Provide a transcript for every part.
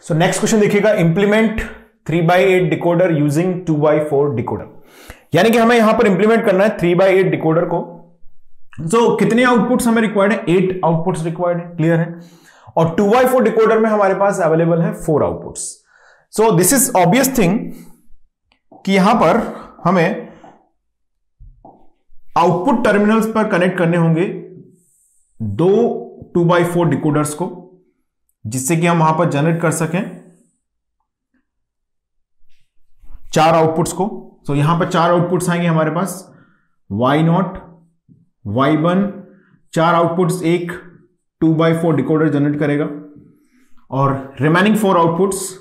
So next question देखिएगा, implement 3/8 decoder using 2/4 decoder. यानी कि हमें यहां पर इंप्लीमेंट करना है 3/8 डिकोडर को। कितने आउटपुट्स हमें रिक्वायर्ड है? 8 आउटपुट्स रिक्वायर्ड है, क्लियर है। और 2/4 डिकोडर में हमारे पास अवेलेबल है 4 outputs. So this is obvious thing कि यहां पर हमें आउटपुट टर्मिनल्स पर कनेक्ट करने होंगे 2 2/4 डिकोडर्स को, जिससे कि हम वहां पर जनरेट कर सकें 4 आउटपुट्स को। यहां पर 4 आउटपुट्स आएंगे हमारे पास, Y0, Y1, 4 आउटपुट्स एक 2/4 डिकोडर जनरेट करेगा, और रिमेनिंग 4 आउटपुट्स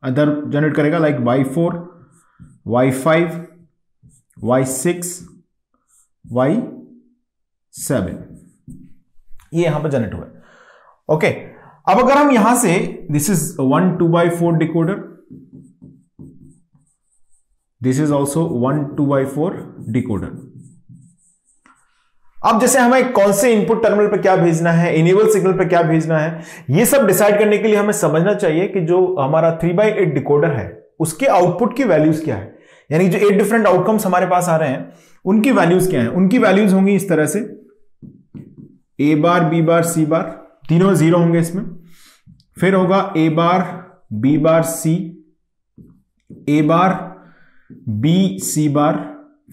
अदर जनरेट करेगा, like Y4, Y5, Y6, Y7। ये यहां पर जनरेट हुआ है। ओके, अब अगर हम यहां से, this is 1 2/4 decoder, this is also 1 2/4 decoder. अब जैसे हमें कौन से इनपुट टर्मिनल पे क्या भेजना है, इनेबल सिग्नल पे क्या भेजना है, ये सब डिसाइड करने के लिए हमें समझना चाहिए कि जो हमारा 3/8 डिकोडर है उसके आउटपुट की वैल्यूज क्या है। यानी जो 8 डिफरेंट आउटकम्स हमारे पास आ रहे हैं उनकी वैल्यूज क्या है। उनकी वैल्यूज होंगी इस तरह से, A bar, B bar, C बार, तीनों 0 होंगे इसमें। फिर होगा A bar, B bar, C, A bar, B, C बार,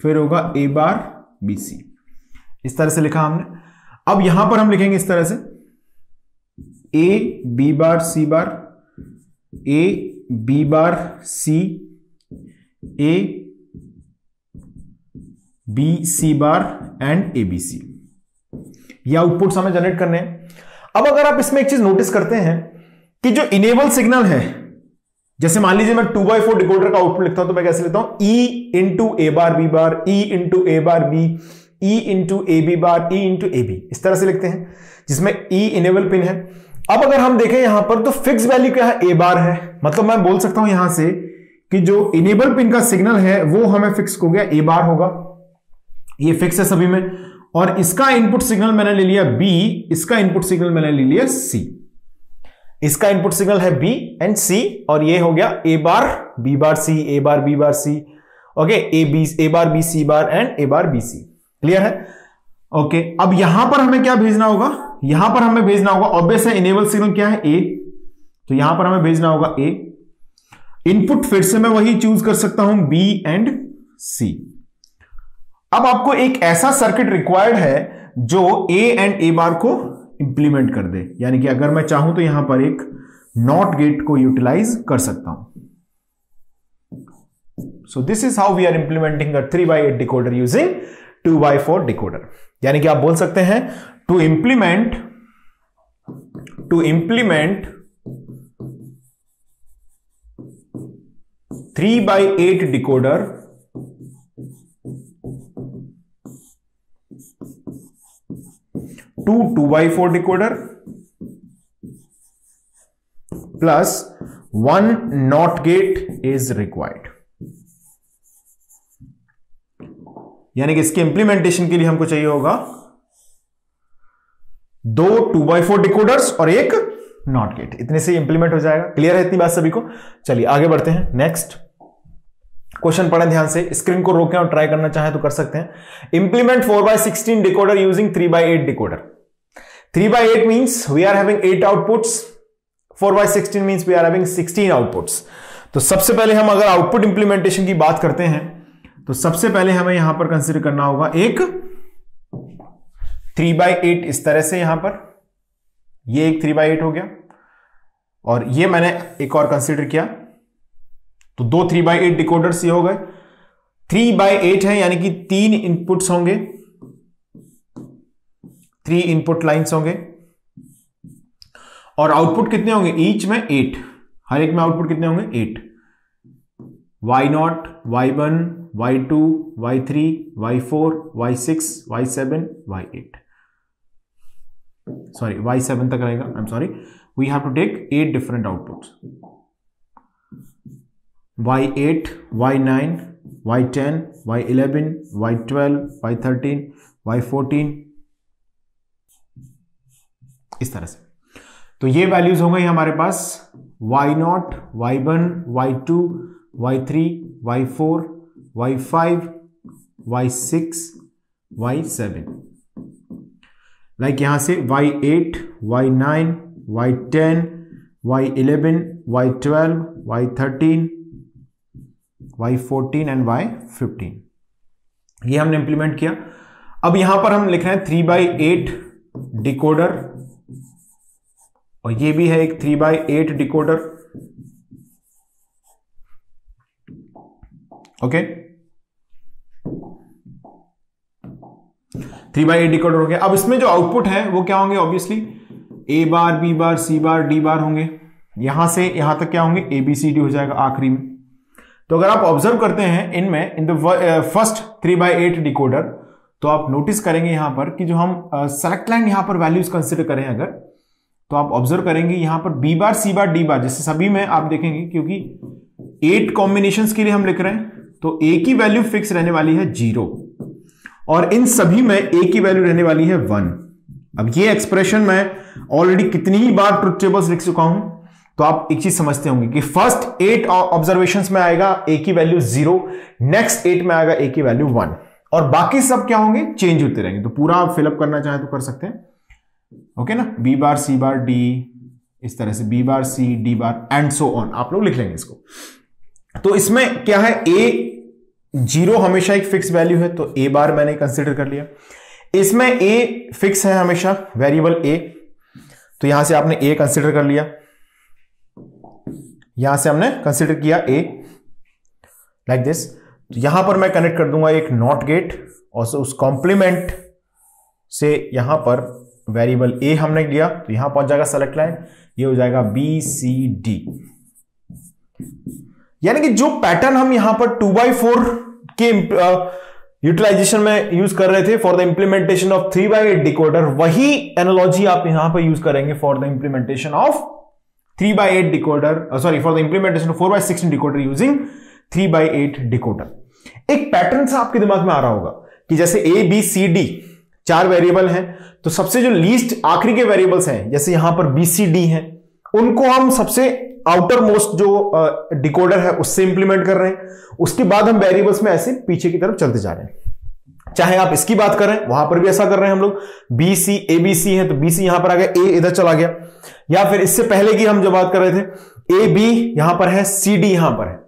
फिर होगा A बार, B, C। इस तरह से लिखा हमने। अब यहां पर हम लिखेंगे इस तरह से, A B bar, C bar, A B bar, C, A B C bar and A B C। ये आउटपुट्स हमें जनरेट करने हैं। अब अगर आप इसमें एक चीज नोटिस करते हैं कि जो इनेबल सिग्नल है, जैसे मान लीजिए मैं 2/4 डिकोडर का आउटपुट लिखता हूं तो मैं कैसे लिखता हूं, E into A bar B bar, E into A bar B, E into A B bar, E into A B, इस तरह से लिखते हैं, जिसमें E इनेबल पिन है। अब अगर हम देखें यहां पर तो फिक्स वैल्यू क्या है, A बार है। मतलब मैं बोल सकता हूं यहां से कि जो इनेबल पिन का सिग्नल है वो हमें फिक्स हो गया, A बार होगा, ये फिक्स है सभी में। और इसका इनपुट सिग्नल मैंने ले लिया B, इसका इनपुट सिग्नल मैंने ले लिया C। इसका इनपुट सिग्नल है B एंड C, और ये हो गया A bar B bar C, A bar B bar C, okay, A bar B C bar and A bar B C। Clear है? ओके, अब यहां पर हमें क्या भेजना होगा, यहां पर हमें भेजना होगा, ऑब्वियस है इनेबल सिग्नल क्या है, A, तो यहां पर हमें भेजना होगा A। इनपुट फिर से मैं वही चूज कर सकता हूं, B एंड C। अब आपको एक ऐसा सर्किट रिक्वायर्ड है जो A एंड A बार को इंप्लीमेंट कर दे। यानी कि अगर मैं चाहूं तो यहां पर एक नॉट गेट को यूटिलाइज कर सकता हूं। So this is how we are implementing a 3/8 decoder using 2/4 decoder. यानी कि आप बोल सकते हैं to implement 3/8 decoder to 2/4 decoder plus 1 NOT gate is required। यानी कि इसके इंप्लीमेंटेशन के लिए हमको चाहिए होगा 2 2/4 डिकोडर्स और एक नॉट गेट। इतने से इंप्लीमेंट हो जाएगा। क्लियर है इतनी बात सभी को? चलिए आगे बढ़ते हैं। नेक्स्ट क्वेश्चन पढ़ें ध्यान से, स्क्रीन को रोकें और ट्राई करना चाहें तो कर सकते हैं। Implement 4/16 decoder using 3/8 decoder. 3/8 means we are having 8 outputs, 4/16 means we are having 16 outputs। तो सबसे पहले हम अगर आउटपुट इंप्लीमेंटेशन की बात करते हैं तो सबसे पहले हमें यहां पर कंसीडर करना होगा एक 3/8, इस तरह से यहां पर ये एक 3/8 हो गया, और ये मैंने एक और कंसीडर किया, तो 2 3/8 डिकोडर्स ये हो गए। 3/8 है यानी कि 3 इनपुट्स होंगे, 3 इनपुट लाइंस होंगे, और आउटपुट कितने होंगे, ईच में 8, हर एक में आउटपुट कितने होंगे, 8। Y0, Y1, Y2, Y3, Y4, Y6, Y7, Y8, sorry Y7 तक रहेगा, I am sorry, we have to take 8 different outputs, Y8, Y9, Y10, Y11, Y12, Y13, Y14, इस तरह से। तो ये वैल्यूज हो गई हमारे पास y0, y1, y2, y3, y4, y5, y6, y7, like यहां से y8, y9, y10, y11, y12, y13, y14 and y15, ये हमने इंप्लीमेंट किया। अब यहां पर हम लिख रहे हैं 3/8 डिकोडर, और ये भी है एक 3/8 डिकोडर। ओके, 3/8 डिकोडर हो गया। अब इसमें जो आउटपुट है वो क्या होंगे? ऑब्वियसली ए बार, बी बार, सी बार, डी बार होंगे। यहां से यहां तक क्या होंगे? ए बी सी डी हो जाएगा आखिरी में। तो अगर आप ऑब्जर्व करते हैं इनमें, इन द फर्स्ट 3/8 डिकोडर, तो आप नोटिस करेंगे यहां पर कि जो हम सेलेक्ट लाइन यहां पर वैल्यूज कंसिडर करें अगर, तो आप ऑब्जर्व करेंगे यहां पर बी बार, सी बार, डी बार, जैसे सभी में आप देखेंगे, क्योंकि 8 कॉम्बिनेशंस के लिए हम लिख रहे हैं, तो ए की वैल्यू फिक्स रहने वाली है 0, और इन सभी में ए की वैल्यू रहने वाली है 1। अब ये एक्सप्रेशन मैं ऑलरेडी कितनी ही बार ट्रुथ टेबल्स लिख चुका हूं, तो आप एक चीज समझते होंगे कि फर्स्ट 8 ऑब्जर्वेशंस में आएगा ए की वैल्यू 0, नेक्स्ट 8 में आएगा ए की वैल्यू 1, और बाकी सब क्या होंगे? चेंज होते रहेंगे। तो पूरा आप फिलअप करना चाहे तो कर सकते हैं, ओके ना, बी बार, सी बार, डी, इस तरह से B bar, C, D bar and so on, आप लोग लिख लेंगे इसको। तो इसमें क्या है? ए 0 हमेशा एक फिक्स वैल्यू है, तो ए बार मैंने कंसिडर कर लिया। इसमें ए फिक्स है हमेशा, वेरिएबल ए, तो यहां से आपने ए कंसिडर कर लिया, यहां से हमने कंसिडर किया ए, लाइक दिस। तो यहां पर मैं कनेक्ट कर दूंगा एक नॉट गेट, और उस कॉम्प्लीमेंट से यहां पर वेरिएबल ए हमने लिया, तो यहां पहुंच जाएगा सेलेक्ट लाइन, ये हो जाएगा बी सी डी। यानी कि जो पैटर्न हम यहां पर 2/4 के यूटिलाइजेशन में यूज कर रहे थे for the implementation of 3/8 decoder, वही एनालॉजी आप यहां पर यूज करेंगे for the implementation of 3/8 decoder, sorry, for the implementation of 4/16 decoder using 3/8 decoder. एक पैटर्न सा आपके दिमाग में आ रहा होगा कि जैसे A B C D 4 variable हैं, तो सबसे जो लीस्ट आखिरी के वेरिएबल्स हैं, जैसे यहां पर बी सी डी हैं, उनको हम सबसे आउटर मोस्ट जो डिकोडर है उससे इंप्लीमेंट कर रहे हैं। उसके बाद हम वेरिएबल्स में ऐसे पीछे की तरफ चलते जा रहे हैं। चाहे आप इसकी बात करें, वहां पर भी ऐसा कर रहे हैं हम लोग, बी सी, ए बी सी है, तो बी सी यहां पर आ गया, ए इधर चला गया, या फिर इससे पहले की हम जो बात कर रहे थे, ए बी यहां पर है, सी डी यहां पर है।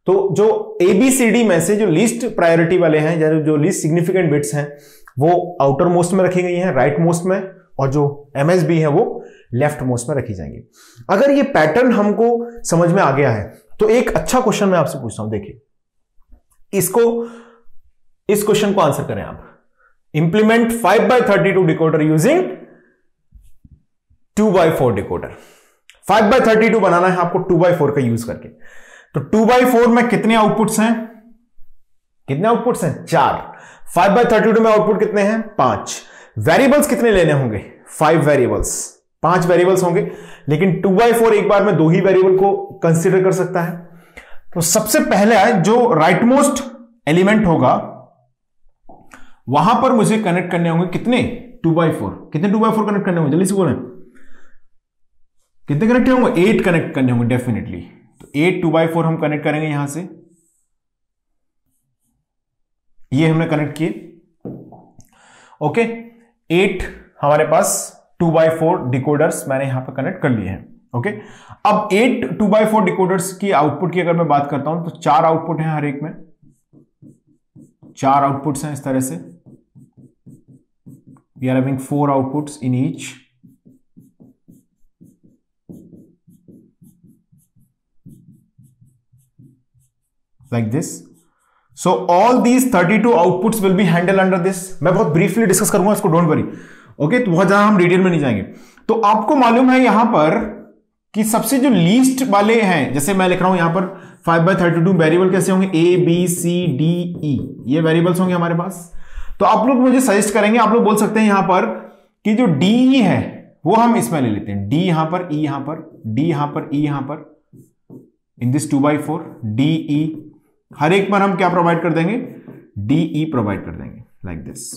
तो जो ए बी सी डी में से जो लीस्ट प्रायोरिटी वाले हैं, या जो लीस्ट सिग्निफिकेंट बिट्स हैं, वो आउटर मोस्ट में रखी गई हैं, राइट मोस्ट में, और जो एमएसबी है वो लेफ्ट मोस्ट में रखी जाएंगी। अगर ये पैटर्न हमको समझ में आ गया है, तो एक अच्छा क्वेश्चन मैं आपसे पूछता हूं, देखिए इस क्वेश्चन को आंसर करें आप। Implement 5/32 decoder using 2/4 decoder. 5/32 बनाना है आपको 2/4 का यूज करके। तो 2/4 में कितने आउटपुट्स हैं? 4। 5/32 में आउटपुट कितने हैं? 5। वेरिएबल्स कितने लेने होंगे? 5 वेरिएबल्स, 5 वेरिएबल्स होंगे, लेकिन 2/4 एक बार में 2 ही वेरिएबल को कंसीडर कर सकता है। तो सबसे पहले जो राइट मोस्ट एलिमेंट होगा, वहां पर मुझे कनेक्ट करने होंगे कितने? 2/4। कितने 2/4 कनेक्ट करने होंगे? जल्दी से बोलें, कितने कनेक्ट होंगे? 8 कनेक्ट करने होंगे डेफिनेटली। तो 8 2/4 हम कनेक्ट करेंगे यहां से, ये हमने कनेक्ट किए, ओके। 8 हमारे पास 2/4 डिकोडर्स मैंने यहां पर कनेक्ट कर लिए हैं, ओके। अब 8 2/4 डिकोडर्स की आउटपुट की अगर मैं बात करता हूं, तो 4 आउटपुट हैं हर एक में, 4 आउटपुट्स हैं इस तरह से। We are having 4 outputs in each, like this. So all these 32 outputs will be handled under this. मैं बहुत ब्रीफली डिस्कस करूंगा इसको, डोंट वरी, ओके। तो बहुत ज्यादा हम डिटेल में नहीं जाएंगे। तो आपको मालूम है यहां पर कि सबसे जो लीस्ट वाले हैं, जैसे मैं लिख रहा हूं यहां पर 5/32 वेरिएबल कैसे होंगे? ए बी सी डी ई, ये वेरिएबल्स होंगे हमारे पास। तो आप लोग मुझे सजेस्ट करेंगे, आप लोग बोल सकते हैं यहां पर कि जो डी ई है वो हम इसमें ले लेते हैं, डी यहां पर, ई यहां पर, डी यहां पर, ई यहां पर, इन दिस 2/4 डी ई, हर एक पर हम क्या प्रोवाइड कर देंगे? डीई प्रोवाइड कर देंगे, लाइक दिस।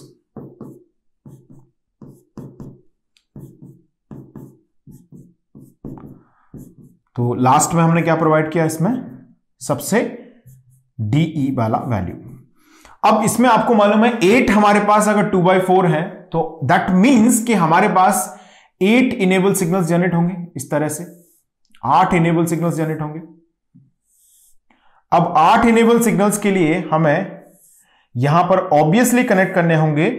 तो लास्ट में हमने क्या प्रोवाइड किया इसमें, सबसे DE वाला वैल्यू। अब इसमें आपको मालूम है 8 हमारे पास अगर 2/4 है तो दैट मींस कि हमारे पास 8 इनेबल सिग्नल्स जनरेट होंगे। इस तरह से 8 इनेबल सिग्नल्स जनरेट होंगे। अब 8 इनेबल सिग्नल्स के लिए हमें यहां पर ऑब्वियसली कनेक्ट करने होंगे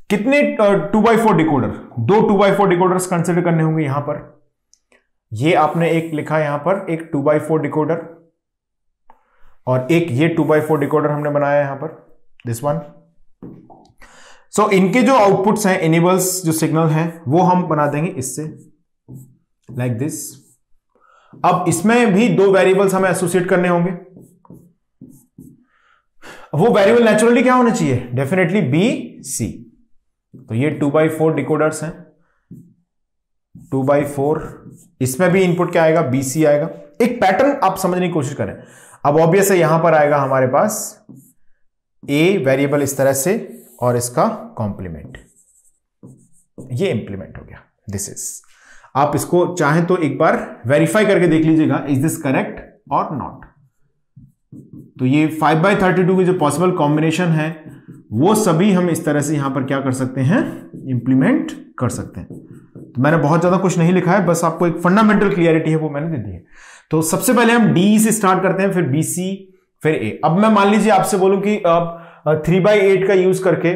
कितने 2/4 डिकोडर, 2 2/4 डिकोडर्स कंसिडर करने होंगे यहां पर। ये आपने एक लिखा यहां पर, एक 2/4 डिकोडर, और एक ये 2/4 डिकोडर हमने बनाया यहां पर, दिस वन। सो इनके जो आउटपुट्स हैं, इनेबल्स जो सिग्नल हैं, वो हम बना देंगे इससे, लाइक दिस। अब इसमें भी 2 वेरिएबल्स हमें एसोसिएट करने होंगे। वो वेरिएबल नेचुरली क्या होना चाहिए, डेफिनेटली BC। तो ये 2/4 डिकोडर्स हैं, 2/4, इसमें भी इनपुट क्या आएगा, BC आएगा। एक पैटर्न आप समझने की कोशिश करें। अब ऑब्वियस है यहां पर आएगा हमारे पास A वेरिएबल इस तरह से, और इसका कॉम्प्लीमेंट, ये इंप्लीमेंट हो गया। दिस इज, आप इसको चाहें तो एक बार वेरीफाई करके देख लीजिएगा, इज दिस करेक्ट और नॉट। तो ये 5/32 की जो पॉसिबल कॉम्बिनेशन है वो सभी हम इस तरह से यहां पर क्या कर सकते हैं, इंप्लीमेंट कर सकते हैं। तो मैंने बहुत ज्यादा कुछ नहीं लिखा है, बस आपको एक फंडामेंटल क्लियरिटी है वो मैंने दे दी है। तो सबसे पहले हम D से स्टार्ट करते हैं, फिर BC, फिर A। अब मैं मान लीजिए आपसे बोलूं कि आप 3/8 का यूज करके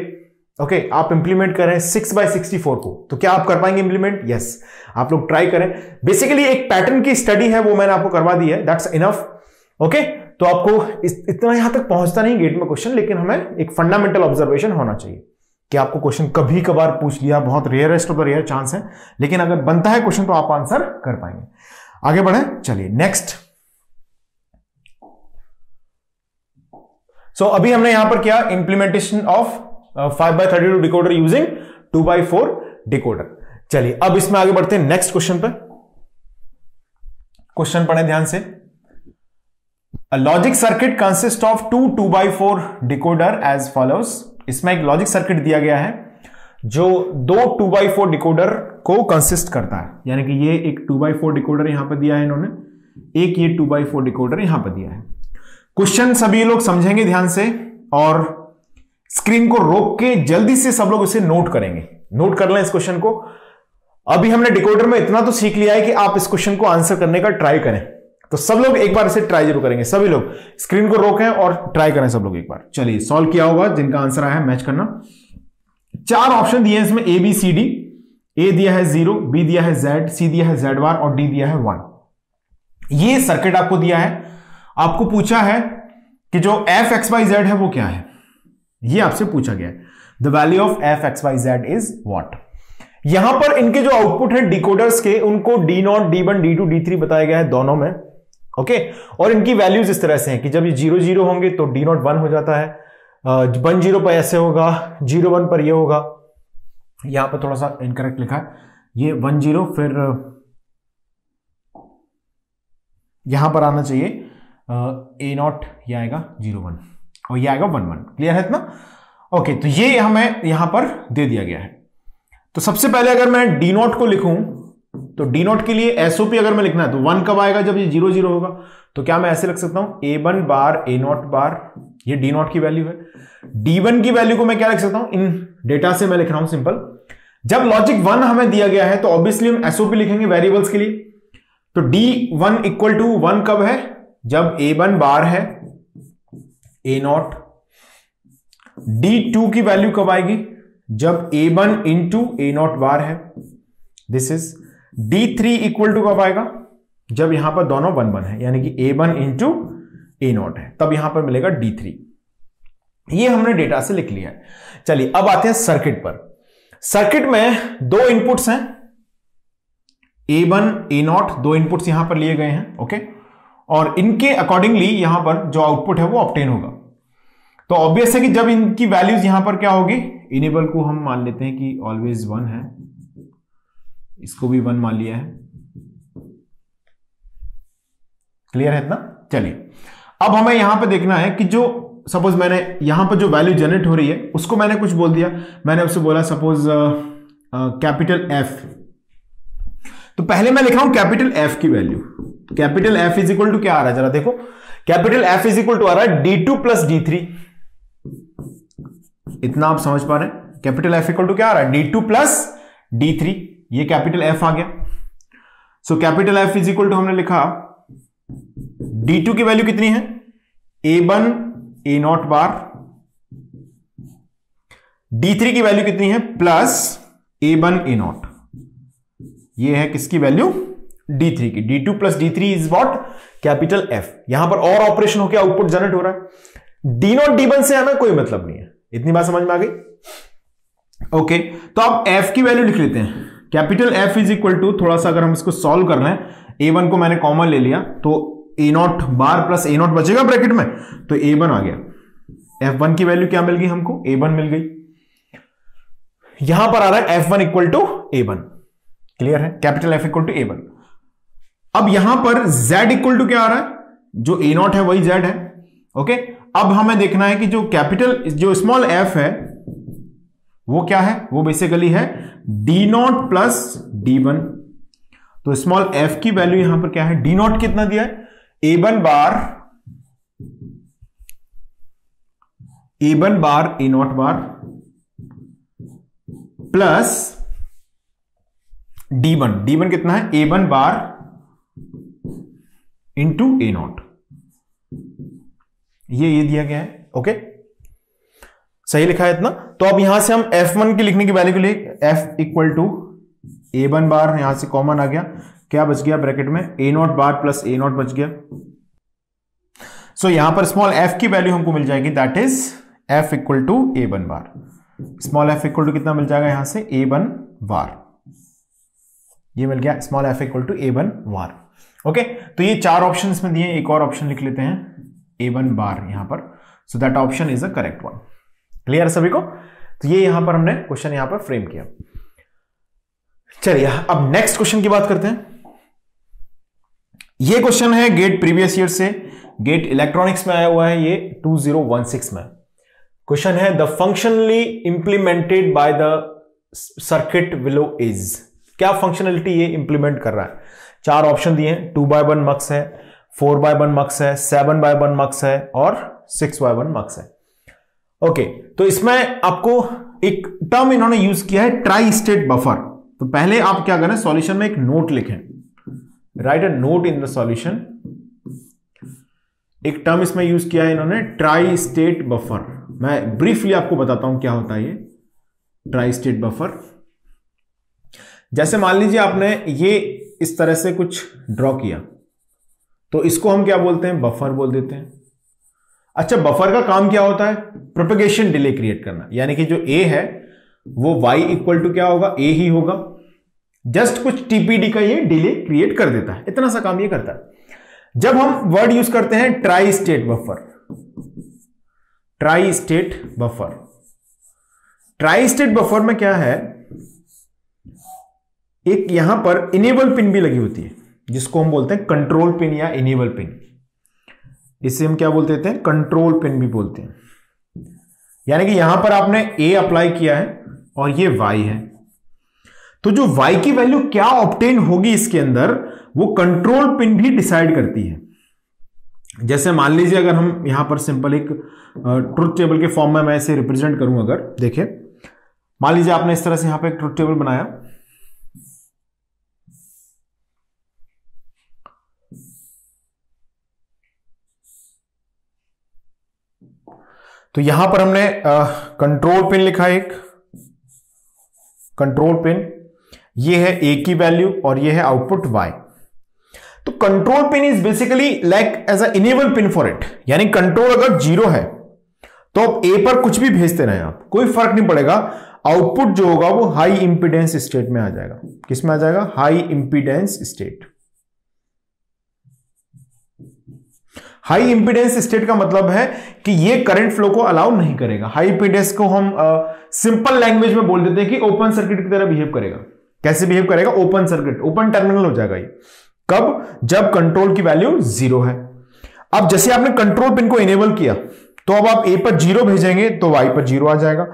ओके आप इंप्लीमेंट करें 6/64 को, तो क्या आप कर पाएंगे इंप्लीमेंट? यस, आप लोग ट्राई करें। बेसिकली एक पैटर्न की स्टडी है वो मैंने आपको करवा दी है, दैट्स इनफ। ओके, तो आपको इतना यहां तक पहुंचता नहीं गेट में क्वेश्चन, लेकिन हमें एक फंडामेंटल ऑब्जर्वेशन होना चाहिए कि आपको क्वेश्चन कभी कभार पूछ लिया, बहुत rarest of the rare chance है, लेकिन अगर बनता है क्वेश्चन तो आप आंसर कर पाएंगे। आगे बढ़े, चलिए नेक्स्ट। सो अभी हमने यहां पर किया implementation of 5/32 decoder using 2/4 decoder. चलिए अब इसमें आगे बढ़ते हैं नेक्स्ट क्वेश्चन पे। क्वेश्चन पढ़ें ध्यान से। A logic circuit consists of 2 2/4 decoder as follows। इसमें एक लॉजिक सर्किट दिया गया है जो 2 2/4 डिकोडर को कंसिस्ट करता है, यानी कि ये एक 2/4 डिकोडर यहां पर दिया है इन्होंने, एक ये 2/4 डिकोडर यहां पर दिया है। क्वेश्चन सभी लोग समझेंगे ध्यान से और स्क्रीन को रोक के जल्दी से सब लोग इसे नोट करेंगे। नोट कर लें इस क्वेश्चन को। अभी हमने डिकोडर में इतना तो सीख लिया है कि आप इस क्वेश्चन को आंसर करने का ट्राई करें, तो सब लोग एक बार इसे ट्राई जरूर करेंगे। सभी लोग स्क्रीन को रोकें और ट्राई करें सब लोग एक बार। चलिए सॉल्व किया होगा, जिनका आंसर आया है मैच करना। 4 ऑप्शन दिए हैं इसमें, ABCD। A दिया है 0, B दिया है Z, C दिया है Z बार और D दिया है 1। ये सर्किट आपको दिया है, आपको पूछा है कि जो fxyz है वो क्या है, ये आपसे पूछा गया है। The value of fxyz is what. यहां पर इनके जो आउटपुट है डिकोडर्स के, उनको D0, D1, D2, D3 बताया गया है दोनों में। ओके, और इनकी वैल्यूज इस तरह से हैं कि जब ये 0 0 होंगे तो D0 1 हो जाता है, 1 0 पर ऐसे होगा, 0 1 पर ये होगा। यहां पर थोड़ा सा इनकरेक्ट लिखा है, ये 1 0, फिर यहां पर आना चाहिए A0, ये आएगा 0 1 और ये आएगा 1 1। क्लियर है इतना? ओके, तो ये हमें यहां पर दे दिया गया है। तो सबसे पहले अगर मैं D0 को लिखूं तो D0 के लिए एसओपी अगर मैं लिखना है तो 1 कब आएगा, जब ये 0 0 होगा। तो क्या मैं ऐसे लिख सकता हूं A1 बार A0 बार, ये D0 की वैल्यू है। D1 की वैल्यू को मैं क्या लिख सकता हूं, इन डेटा से मैं लिख रहा हूं सिंपल। जब लॉजिक 1 हमें दिया गया है तो ऑब्वियसली हम एसओपी लिखेंगे वेरिएबल्स के लिए। तो D1 इक्वल टू 1 कब है, जब A1 बार है A0। D2 की वैल्यू कब आएगी, जब A1 इंटू A0 बार है, this is. D3 equal to कब आएगा, जब यहां पर दोनों 1 1 है, यानी कि A1 इंटू A0 है, तब यहां पर मिलेगा D3। ये हमने डेटा से लिख लिया है। चलिए अब आते हैं सर्किट पर। सर्किट में 2 इनपुट्स हैं, A1 A0, 2 इनपुट्स यहां पर लिए गए हैं। ओके, और इनके अकॉर्डिंगली यहां पर जो आउटपुट है वो ऑब्टेन होगा। तो ऑब्वियस है कि जब इनकी वैल्यूज यहां पर क्या होगी, इनेबल को हम मान लेते हैं कि ऑलवेज 1 है, इसको भी 1 मान लिया है। क्लियर है इतना? चलिए अब हमें यहां पर देखना है कि जो सपोज मैंने यहां पर जो वैल्यू जनरेट हो रही है उसको मैंने कुछ बोल दिया, मैंने उससे बोला सपोज कैपिटल F। तो पहले मैं लिखा हूं कैपिटल एफ की value. Capital F is equal to क्या आ रहा है जरा देखो, capital F is equal to आ रहा है D2 प्लस D3। इतना आप समझ पा रहे हैं? कैपिटल एफ इक्वल टू क्या आ रहा है? D2 plus D3। ये कैपिटल एफ आ गया। So capital F is equal to हमने लिखा D2 की वैल्यू कितनी है? A1 A0 बार। D3 की वैल्यू कितनी है? Plus A1 A0। ये है किसकी वैल्यू? D3 की। D2 plus D3 is what? Capital F। यहां पर और ऑपरेशन होकर आउटपुट जनरेट हो रहा है। D0 D1 से हमें कोई मतलब नहीं है। इतनी बात समझ में आ गई? ओके, तो अब F की वैल्यू लिख लेते हैं। Capital F is equal to, थोड़ा सा अगर हम इसको सॉल्व कर लें, A1 को मैंने कॉमन ले लिया तो A0 बार प्लस A0 बचेगा ब्रैकेट में, तो A1 आ गया। F1 की वैल्यू क्या मिल गई हमको? A1 मिल गई। यहां पर आ रहा है F1 equal to A1। Clear है? Capital F equal to A1। अब यहां पर Z इक्वल टू क्या आ रहा है? जो A0 है वही Z है। ओके, अब हमें देखना है कि जो स्मॉल f है वो क्या है? वो बेसिकली है D0 प्लस D1। तो स्मॉल f की वैल्यू यहां पर क्या है? D0 कितना दिया है? A1 बार A0 बार प्लस D1 कितना है? A1 bar into A0। ये दिया गया है। ओके, सही लिखा है इतना। तो अब यहां से हम F1 की लिखने की वैल्यू के लिए F इक्वल टू A1 बार, यहां से कॉमन आ गया, क्या बच गया ब्रैकेट में? A0 बार प्लस A0 बच गया। सो यहां पर स्मॉल f की वैल्यू हमको मिल जाएगी, that is F equal to A1 bar. Small f equal to कितना मिल जाएगा यहां से? A1 बार। ये मिल गया small f equal to A1 bar. Okay, तो ये 4 ऑप्शन इसमें दिए। एक और ऑप्शन लिख लेते हैं A1 बार यहां पर। So that option is a correct one. Clear है सभी को? तो ये यहां पर हमने क्वेश्चन यहां पर फ्रेम किया। चलिए अब नेक्स्ट क्वेश्चन की बात करते हैं। ये क्वेश्चन है गेट प्रीवियस ईयर से, गेट इलेक्ट्रॉनिक्स में आया हुआ है, ये 2016 में क्वेश्चन है। The functionally implemented by the circuit below is. क्या फंक्शनलिटी ये इंप्लीमेंट कर रहा है? 4 ऑप्शन दिए हैं। 2/1 मक्स है, 4/1 मक्स है, 7/1 मक्स है और 6/1 मक्स है। ओके, तो इसमें आपको एक टर्म इन्होंने यूज किया है, ट्राई स्टेट बफर। तो पहले आप क्या करें? सॉल्यूशन में एक नोट लिखें, right a note in the solution. एक टर्म इसमें यूज किया है इन्होंने, ट्राई स्टेट बफर। मैं ब्रीफली आपको बताता हूं क्या होता है ये ट्राई स्टेट बफर। जैसे मान लीजिए आपने ये इस तरह से कुछ ड्रॉ किया, तो इसको हम क्या बोलते हैं? बफर बोल देते हैं। अच्छा, बफर का काम क्या होता है? प्रोपेगेशन डिले क्रिएट करना। यानी कि जो ए है वो y इक्वल टू क्या होगा? ए ही होगा। जस्ट कुछ टीपीडी का ये डिले क्रिएट कर देता है, इतना सा काम ये करता है। जब हम वर्ड यूज करते हैं tri state buffer, tri state buffer, tri state buffer में क्या है? एक यहां पर इनेबल पिन भी लगी होती है, जिसको हम बोलते हैं कंट्रोल पिन या इनेबल पिन। इसे हम क्या बोलते हैं? कंट्रोल पिन भी बोलते हैं। यानी कि यहां पर आपने ए अप्लाई किया है और ये y है, तो जो y की वैल्यू क्या ऑब्टेन होगी इसके अंदर, वो कंट्रोल पिन भी डिसाइड करती है। जैसे मान लीजिए अगर हम यहां पर सिंपल एक ट्रुथ टेबल के फॉर्म में मैं इसे रिप्रेजेंट करूं, अगर देखिए मान लीजिए आपने इस तरह से यहां पर एक ट्रुथ टेबल बनाया, तो यहां पर हमने कंट्रोल पिन लिखा है, एक कंट्रोल पिन, ये है ए की वैल्यू और ये है आउटपुट y। तो control pin is basically like as a enable pin for it. यानी कंट्रोल अगर 0 है तो आप ए पर कुछ भी भेजते रहे, आप कोई फर्क नहीं पड़ेगा, आउटपुट जो होगा वो हाई इंपीडेंस स्टेट में आ जाएगा। किस में आ जाएगा? High impedance state. High impedance state का मतलब है कि ये करंट फ्लो को अलाउ नहीं करेगा। हाई इंपीडेंस को हम सिंपल लैंग्वेज में बोल देते हैं कि ओपन सर्किट की तरह बिहेव करेगा। कैसे बिहेव करेगा? ओपन सर्किट, ओपन टर्मिनल हो जाएगा ये। कब? जब कंट्रोल की वैल्यू 0 है। अब जैसे आपने कंट्रोल पिन को इनेबल किया, तो अब आप ए पर 0 भेजेंगे तो y पर 0 आ जाएगा,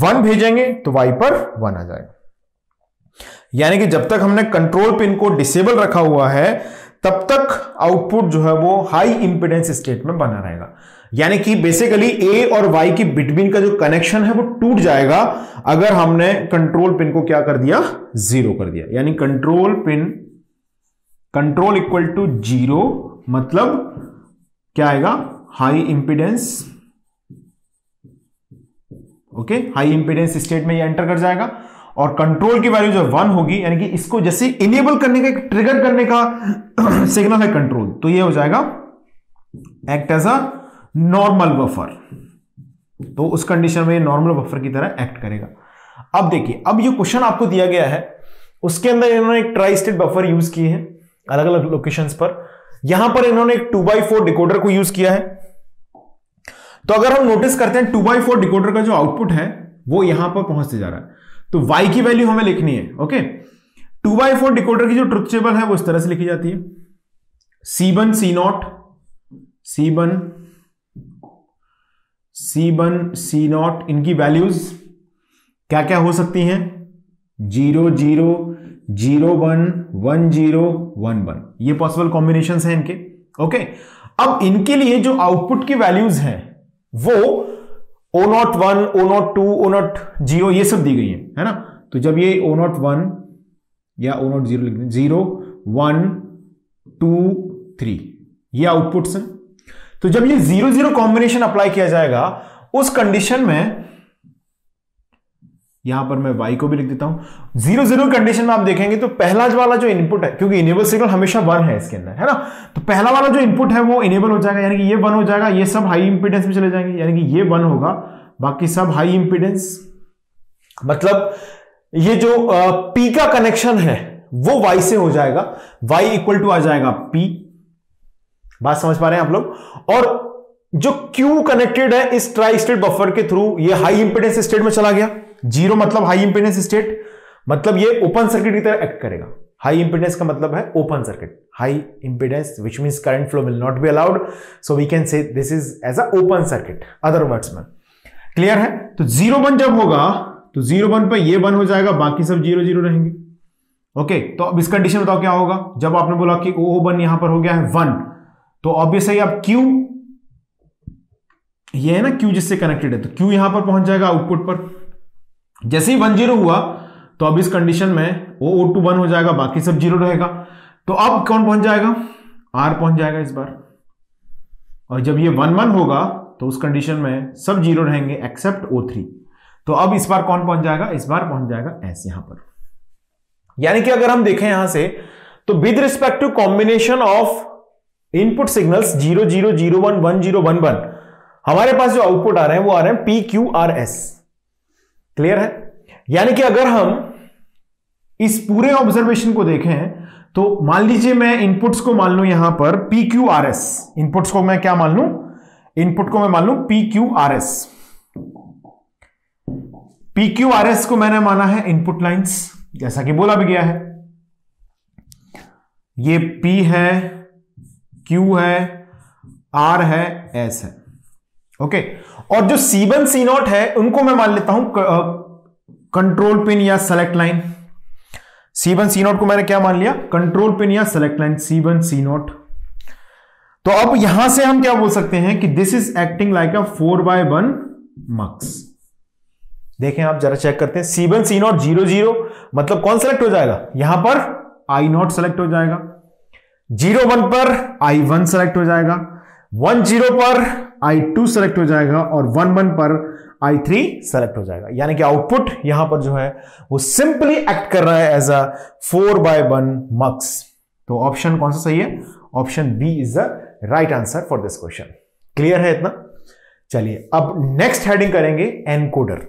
1 भेजेंगे तो y पर 1 आ जाएगा। यानी कि जब तक हमने कंट्रोल पिन को डिसेबल रखा हुआ है तब तक आउटपुट जो है वो हाई इंपीडेंस स्टेट में बना रहेगा। यानी कि बेसिकली ए और वाई की बिटवीन का जो कनेक्शन है वो टूट जाएगा अगर हमने कंट्रोल पिन को क्या कर दिया, जीरो कर दिया। यानी कंट्रोल इक्वल टू जीरो, मतलब क्या आएगा, high impedance. Okay, high impedance state में ये एंटर कर जाएगा और कंट्रोल की वैल्यू जो 1 होगी, यानी कि इसको जैसे इनेबल करने का, ट्रिगर करने का सिग्नल है कंट्रोल, तो ये हो जाएगा act as a normal buffer. तो उस कंडीशन में ये नॉर्मल बफर की तरह एक्ट करेगा। अब देखिए, अब ये क्वेश्चन आपको दिया गया है, उसके अंदर इन्होंने एक ट्राई स्टेट बफर यूज किए हैं अलग अलग लोकेशंस पर। यहां पर इन्होंने एक 2x4 डिकोडर को यूज किया है। तो अगर हम नोटिस करते हैं 2x4 डिकोडर का जो आउटपुट है वो यहां पर पहुंचते जा रहा है, तो y की वैल्यू हमें लिखनी है। ओके, 2x4 डिकोडर की जो ट्रुथ टेबल है वो इस तरह से लिखी जाती है, C1 C0, इनकी वैल्यूज क्या क्या हो सकती हैं, 0 0 0 1 1 0 1 1, ये पॉसिबल कॉम्बिनेशंस हैं इनके। ओके, अब इनके लिए जो आउटपुट की वैल्यूज हैं वो O01 O02 O0 ये सब दी गई है ना। तो जब ये O01 या O0 लिख दें, 0 1 2 3 ये आउटपुट्स हैं। तो जब ये 0 0 कॉम्बिनेशन अप्लाई किया जाएगा उस कंडीशन में, यहां पर मैं y को भी लिख देता हूं, 0 0 कंडीशन में आप देखेंगे तो पहला वाला जो इनपुट है, क्योंकि इनेबल सिग्नल हमेशा 1 है इसके अंदर, है ना, तो पहला वाला जो इनपुट है वो इनेबल हो जाएगा, यानी कि ये 1 हो जाएगा, ये सब हाई इंपीडेंस में चले जाएंगे, यानी कि ये 1 होगा, बाकी सब हाई इंपीडेंस। मतलब ये जो P का कनेक्शन है वो y से हो जाएगा, y इक्वल टू आ जाएगा P। बात समझ पा रहे हैं आप लोग? और जो Q कनेक्टेड है इस ट्राई स्टेट बफर के थ्रू, ये हाई इंपीडेंस स्टेट में चला गया। 0 मतलब हाई इंपीडेंस स्टेट, मतलब ये ओपन सर्किट की तरह एक्ट करेगा। हाई इंपीडेंस का मतलब है open circuit, high impedance which means current flow will not be allowed, so we can say this is as a open circuit other words में। Clear है? तो 0 1 जब होगा तो 0 1 पे ये 1 हो जाएगा, बाकी सब 0 0 रहेंगे। ओके, तो अब इस कंडीशन बताओ क्या होगा, जब आपने बोला कि O1 यहां पर हो गया है 1, तो ऑब्वियसली अब Q, ये है ना Q जिससे कनेक्टेड है, तो Q यहां पर पहुंच जाएगा आउटपुट पर। जैसे ही 1 0 हुआ तो अब इस कंडीशन में O2 1 हो जाएगा, बाकी सब 0 रहेगा। तो अब कौन पहुंच जाएगा, R पहुंच जाएगा इस बार। और जब ये 1 1 होगा तो उस कंडीशन में सब 0 रहेंगे एक्सेप्ट O3। तो अब इस बार कौन पहुंच जाएगा, इस बार पहुंच जाएगा S यहां पर। यानी कि अगर हम देखें यहां से, तो with respect to combination of input signals 0 0 0 1 1 0 1 1, हमारे पास जो आउटपुट आ रहे हैं वो आ रहे हैं PQRS। क्लियर है? यानी कि अगर हम इस पूरे ऑब्जर्वेशन को देखें तो मान लीजिए मैं इनपुट्स को मान लूं यहां पर PQRS, इनपुट्स को मैं क्या मान लूं, इनपुट को मैं मान लूं PQRS। PQRS को मैंने माना है इनपुट लाइंस, जैसा कि बोला भी गया है, ये P है, Q है, R है, S है। ओके, और जो C1 C0 है उनको मैं मान लेता हूं कंट्रोल पिन या सेलेक्ट लाइन। C1 C0 को मैंने क्या मान लिया, कंट्रोल पिन या सेलेक्ट लाइन, C1 C0। तो अब यहां से हम क्या बोल सकते हैं कि दिस इज एक्टिंग लाइक अ 4/1 मक्स। देखें आप जरा चेक करते हैं, C1 C0 0 0 मतलब कौन सेलेक्ट हो जाएगा, यहां पर I0 सेलेक्ट हो जाएगा, 0 1 पर I1 सेलेक्ट हो जाएगा, 1 0 पर I2 सेलेक्ट हो जाएगा और 1 1 पर I3 सेलेक्ट हो जाएगा। यानी कि आउटपुट यहां पर जो है वो सिंपली एक्ट कर रहा है एज अ 4/1 मक्स। तो ऑप्शन कौन सा सही है, option B is the right answer for this question. Clear है इतना? चलिए अब नेक्स्ट हेडिंग करेंगे एनकोडर।